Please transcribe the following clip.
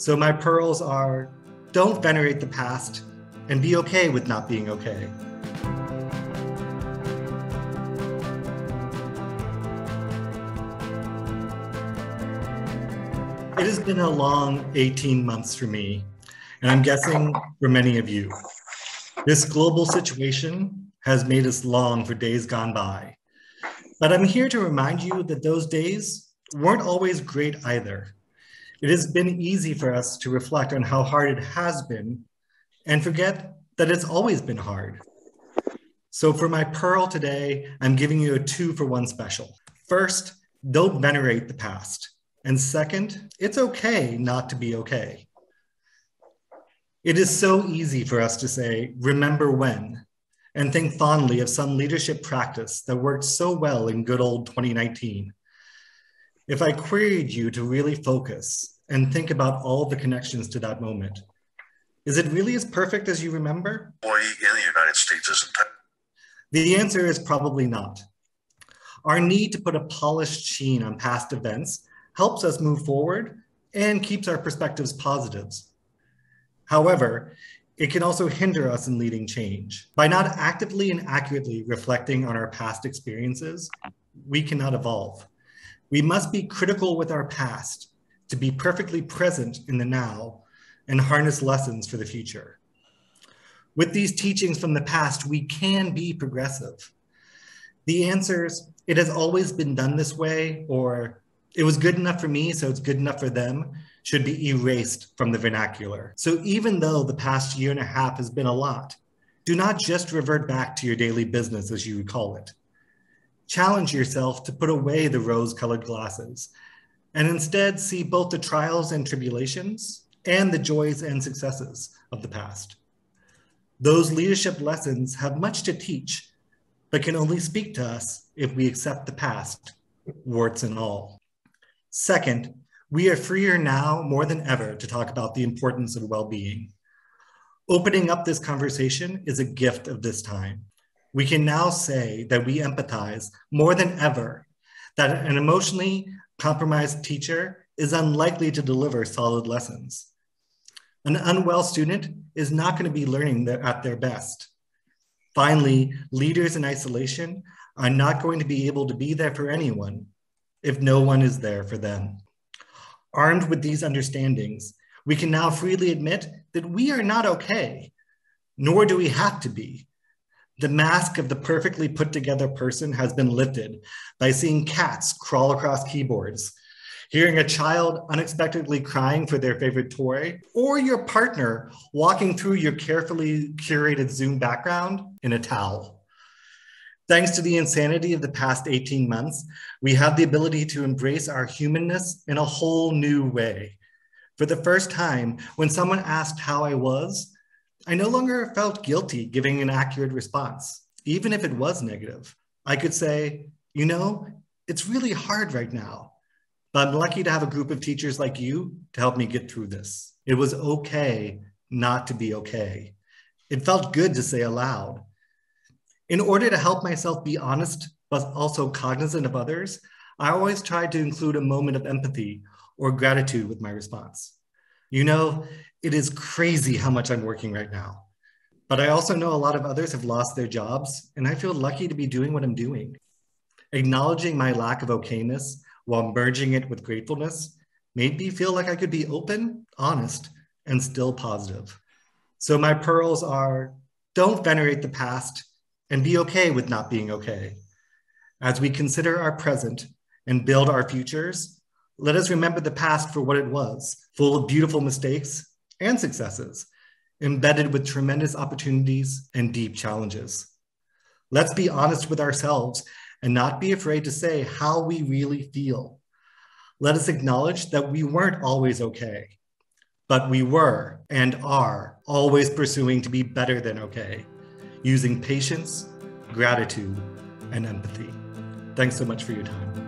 So my pearls are, don't venerate the past and be okay with not being okay. It has been a long 18 months for me, and I'm guessing for many of you. This global situation has made us long for days gone by. But I'm here to remind you that those days weren't always great either. It has been easy for us to reflect on how hard it has been and forget that it's always been hard. So for my pearl today, I'm giving you a 2-for-1 special. First, don't venerate the past. And second, it's okay not to be okay. It is so easy for us to say, remember when, and think fondly of some leadership practice that worked so well in good old 2019. If I queried you to really focus and think about all the connections to that moment, is it really as perfect as you remember? Boy in the United States isn't that. The answer is probably not. Our need to put a polished sheen on past events helps us move forward and keeps our perspectives positives. However, it can also hinder us in leading change. By not actively and accurately reflecting on our past experiences, we cannot evolve. We must be critical with our past to be perfectly present in the now and harness lessons for the future. With these teachings from the past, we can be progressive. The answers, it has always been done this way, or it was good enough for me, so it's good enough for them, should be erased from the vernacular. So even though the past year and a half has been a lot, do not just revert back to your daily business as you would call it. Challenge yourself to put away the rose-colored glasses and instead see both the trials and tribulations and the joys and successes of the past. Those leadership lessons have much to teach, but can only speak to us if we accept the past, warts and all. Second, we are freer now more than ever to talk about the importance of well-being. Opening up this conversation is a gift of this time. We can now say that we empathize more than ever that an emotionally compromised teacher is unlikely to deliver solid lessons. An unwell student is not going to be learning at their best. Finally, leaders in isolation are not going to be able to be there for anyone if no one is there for them. Armed with these understandings, we can now freely admit that we are not okay, nor do we have to be. The mask of the perfectly put together person has been lifted by seeing cats crawl across keyboards, hearing a child unexpectedly crying for their favorite toy, or your partner walking through your carefully curated Zoom background in a towel. Thanks to the insanity of the past 18 months, we have the ability to embrace our humanness in a whole new way. For the first time, when someone asked how I was, I no longer felt guilty giving an accurate response, even if it was negative. I could say, you know, it's really hard right now, but I'm lucky to have a group of teachers like you to help me get through this. It was okay not to be okay. It felt good to say aloud. In order to help myself be honest, but also cognizant of others, I always tried to include a moment of empathy or gratitude with my response. You know, it is crazy how much I'm working right now, but I also know a lot of others have lost their jobs, and I feel lucky to be doing what I'm doing. Acknowledging my lack of okayness while merging it with gratefulness made me feel like I could be open, honest, and still positive. So my pearls are, don't venerate the past, and be okay with not being okay. As we consider our present and build our futures, let us remember the past for what it was, full of beautiful mistakes and successes, embedded with tremendous opportunities and deep challenges. Let's be honest with ourselves and not be afraid to say how we really feel. Let us acknowledge that we weren't always okay, but we were and are always pursuing to be better than okay, using patience, gratitude, and empathy. Thanks so much for your time.